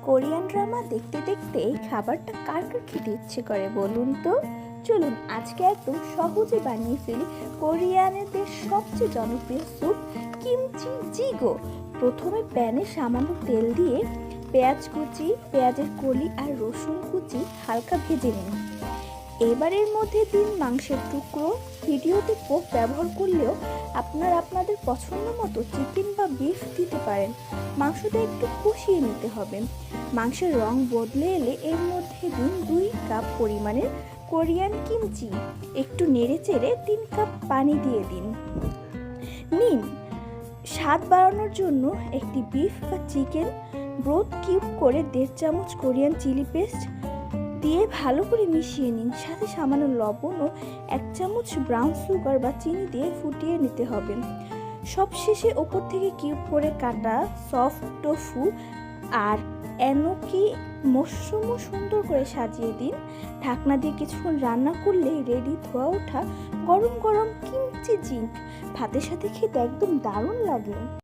Korean drama দেখতে দেখতে এই খাবারটা কার কার খেতে ইচ্ছে করে বলুন তো। চলুন আজকে একদম সহজে বানিয়ে ফেলি কোরিয়ানদের সবচেয়ে জনপ্রিয় স্যুপ কিমচি জিগো। প্রথমে প্যানে সামান্য তেল দিয়ে পেঁয়াজ কুচি, পেঁয়াজের কলি আর রসুন কুচি হালকা ভেজে নিন। এবার এর মধ্যে দিন মাংসের টুকরো। ভিডিওতে পোক ব্যবহার করলেও আপনারা আপনাদের পছন্দ মতো চিকেন বা বিফ দিতে পারেন। মাংসটা একটু কষিয়ে নিতে হবে। মাংসের রং বদলে এলে এর মধ্যে দিন 2 কাপ পরিমাণের কোরিয়ান কিমচি। একটু নেড়ে চেড়ে 3 কাপ পানি দিয়ে দিন। নিন স্বাদ বাড়ানোর জন্য একটি বিফ বা চিকেন ব্রোথ কিউব করে 1.5 চামচ কোরিয়ান চিলি পেস্ট দিয়ে ভালো করে মিশিয়ে নিন। সাথে সামান্য লবণ ও 1 চামচ ব্রাউন সুগার বা চিনি দিয়ে ফুটিয়ে নিতে হবে। সবশেষে ওপর থেকে কিউব করে কাটা সফট টোফু আর এনোকি মশরুম সুন্দর করে সাজিয়ে দিন। ঢাকনা দিয়ে কিছুক্ষণ রান্না করলেই রেডি ধোয়া ওঠা গরম গরম কিমচি জিগ। ভাতের সাথে খেতে একদম দারুণ লাগে।